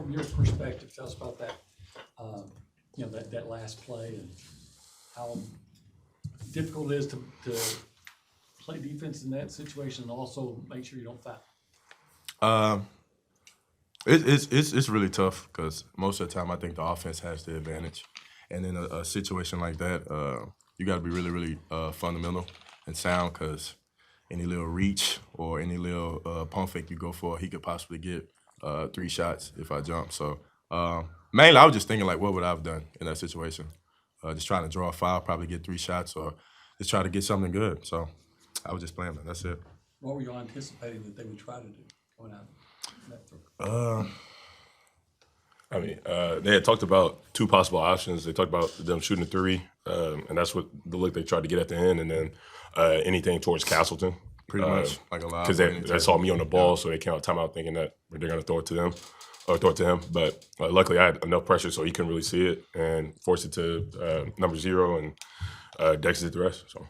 from your perspective, tell us about that, that last play and how difficult it is to play defense in that situation and also make sure you don't foul. It's really tough because most of the time I think the offense has the advantage, and in a situation like that, you got to be really, really fundamental and sound because any little reach or any little pump fake you go for, he could possibly get 3 shots if I jump. So mainly I was just thinking like, what would I have done in that situation? Just trying to draw a foul, probably get 3 shots, or just try to get something good. So I was just playing that. That's it. What were you anticipating that they would try to do going out that throw? They had talked about 2 possible options. They talked about them shooting a 3, and that's what the look they tried to get at the end, and then anything towards Castleton. Pretty much like a lot. Because they saw me on the ball, so they came out timeout thinking that they're going to throw it to them or throw it to him. But luckily, I had enough pressure so he couldn't really see it and forced it to number 0, and Dexter did the rest. So.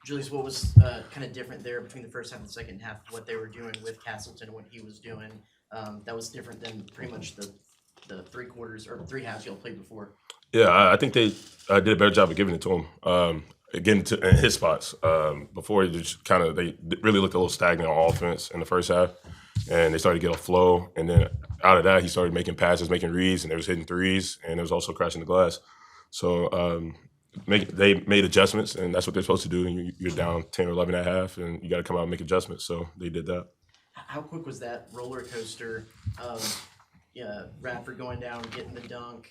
Julius, what was kind of different there between the first half and the second half, what they were doing with Castleton and what he was doing, that was different than pretty much the 3 quarters or 3 halves y'all played before? Yeah, I think they did a better job of giving it to him. Getting to in his spots. Before he just they really looked a little stagnant on offense in the first half, and they started to get a flow. And then out of that, he started making passes, making reads, and they was hitting threes, and it was also crashing the glass. So they made adjustments, and that's what they're supposed to do. And you're down 10 or 11 at half, and you got to come out and make adjustments. So they did that. How quick was that roller coaster of Radford going down, getting the dunk,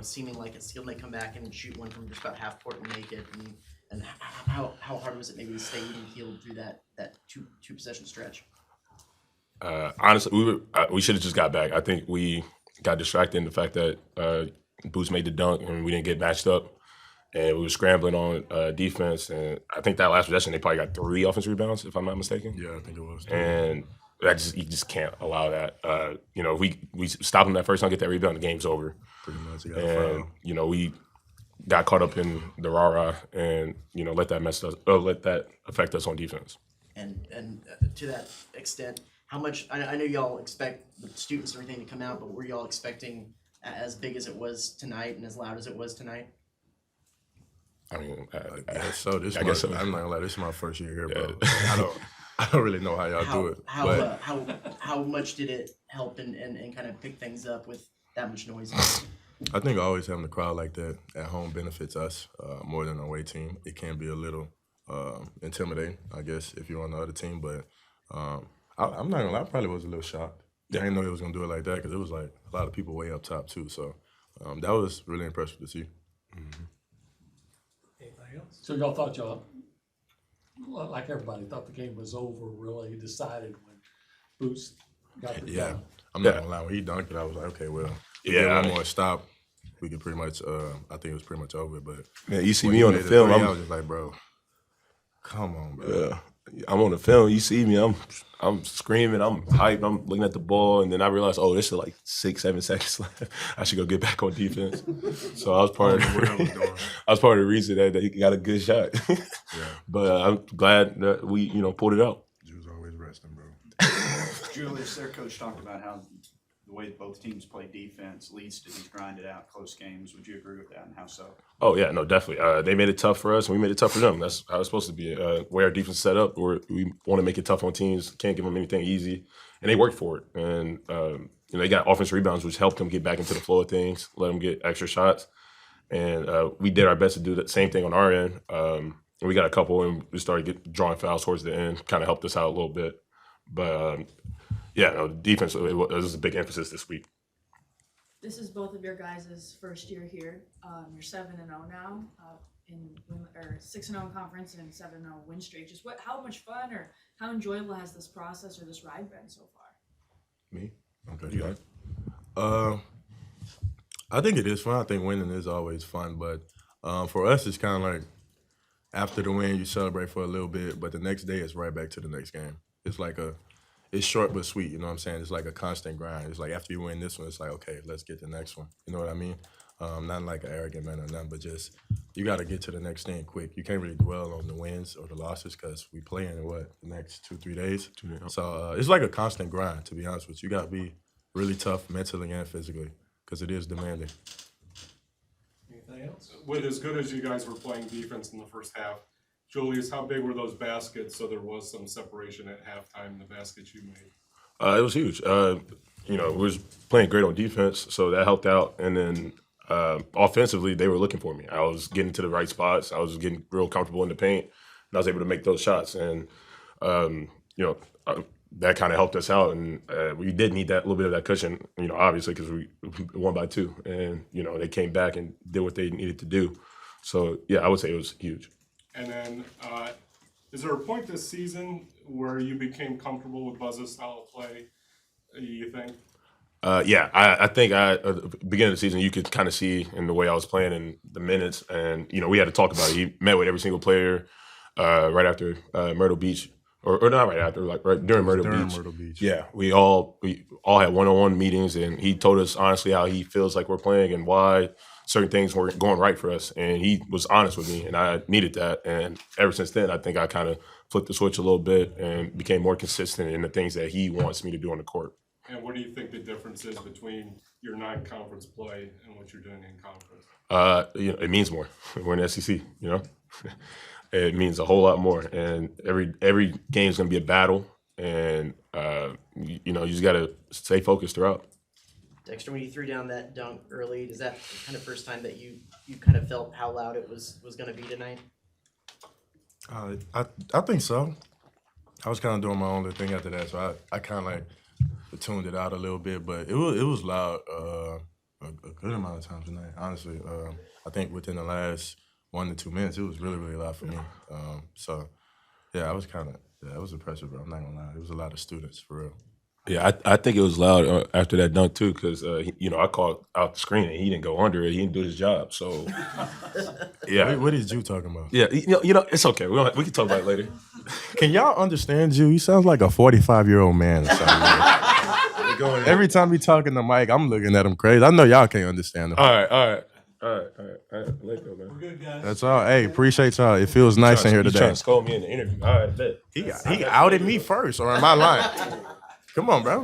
seeming like it's still may come back and shoot one from just about half court and make it, and how hard was it maybe to stay even keeled through that two possession stretch? Honestly, we should have just got back. I think we got distracted in the fact that Boots made the dunk and we didn't get matched up, and we were scrambling on defense. And I think that last possession they probably got 3 offensive rebounds, if I'm not mistaken. Yeah, I think it was. And you just can't allow that. If we stop them that first time, get that rebound, the game's over. Pretty much. You got a foul. We got caught up in the rah-rah and, let that affect us on defense. And to that extent, how much, I know y'all expect the students and everything to come out, but were y'all expecting as big as it was tonight and as loud as it was tonight? I mean, I guess so. I'm not gonna lie, this is my first year here, bro. I don't really know how y'all do it. How much did it help and kind of pick things up with that much noise? I think always having a crowd like that at home benefits us more than an away team. It can be a little intimidating, I guess, if you're on the other team. But I'm not gonna lie, I probably was a little shocked. I didn't know he was gonna do it like that because it was like a lot of people way up top too. So that was really impressive to see. Mm-hmm. Anything else? So y'all thought like everybody thought the game was over, really decided when Boots got the dunk. I'm not gonna lie, when he dunked it, I was like, okay, well, if we get one more stop, we could pretty much, I think it was pretty much over. But man, you see me on the film, I was just like, bro, come on, bro. Yeah. I'm on the film. You see me. I'm screaming. I'm hyped. I'm looking at the ball, and then I realized, oh, there's still like 6-7 seconds left. I should go get back on defense. So I was part of the reason that he got a good shot. Yeah. But I'm glad that we pulled it out. You was always resting, bro. Julius, their coach talked about how the way both teams play defense leads to these grinded out close games. Would you agree with that, and how so? Oh, yeah, no, definitely. They made it tough for us, and we made it tough for them. That's how it's supposed to be. Where our defense is set up, we want to make it tough on teams, can't give them anything easy, and they worked for it. And, they got offensive rebounds, which helped them get back into the flow of things, let them get extra shots. And we did our best to do the same thing on our end. And we got a couple, and we started drawing fouls towards the end, kind of helped us out a little bit. But, defense, it was a big emphasis this week. This is both of your guys' first year here. You're 7-0 now, 6-0 in conference and 7-0 win streak. Just how much fun or how enjoyable has this process or this ride been so far? Me? Okay. Yeah. I think it is fun. I think winning is always fun, but for us, it's kind of like after the win, you celebrate for a little bit, but the next day it's right back to the next game. It's like it's short but sweet, you know what I'm saying? It's like a constant grind. It's like after you win this one, it's like, okay, let's get the next one. You know what I mean? Not like an arrogant man or nothing, but just you got to get to the next thing quick. You can't really dwell on the wins or the losses because we play in the next 2-3 days. So it's like a constant grind, to be honest with you. You got to be really tough mentally and physically because it is demanding. Anything else? With as good as you guys were playing defense in the first half, Julius, how big were those baskets so there was some separation at halftime, the baskets you made? It was huge. We was playing great on defense, so that helped out. And then offensively, they were looking for me. I was getting to the right spots. I was getting real comfortable in the paint, and I was able to make those shots. And that kind of helped us out. And we did need that little bit of that cushion, obviously, because we won by 2, and they came back and did what they needed to do. So yeah, I would say it was huge. And then, is there a point this season where you became comfortable with Buzz's style of play, you think? I think at the beginning of the season, you could kind of see in the way I was playing and the minutes, and we had to talk about it. He met with every single player right after Myrtle Beach, or not right after, like right during Myrtle Beach. Yeah, we all had one-on-one meetings, and he told us honestly how he feels like we're playing and why certain things weren't going right for us. And he was honest with me, and I needed that. And ever since then, I think I kind of flipped the switch a little bit and became more consistent in the things that he wants me to do on the court. And what do you think the difference is between your non-conference play and what you're doing in conference? It means more. We're in the SEC, It means a whole lot more. And every game is going to be a battle. And, you just got to stay focused throughout. Dexter, when you threw down that dunk early, is that kind of first time that you kind of felt how loud it was going to be tonight? I think so. I was kind of doing my own little thing after that, so I kind of like tuned it out a little bit, but it was loud a good amount of times tonight. Honestly, I think within the last 1 to 2 minutes, it was really, really loud for me. So yeah, it was impressive, bro. I'm not gonna lie, it was a lot of students for real. Yeah, I think it was loud after that dunk too, because I called out the screen and he didn't go under it. He didn't do his job. So yeah, What is you talking about? yeah, it's okay. We can talk about it later. Can y'all understand you? He sounds like a 45-year-old man or something. Every time he talking to Mike, I'm looking at him crazy. I know y'all can't understand him. All right. Let go, man. We're good, guys. That's all. Hey, appreciate y'all. It feels nice in here You today. trying to scold me in the interview? All right, bet. He outed me first, or am I lying? Come on, bro.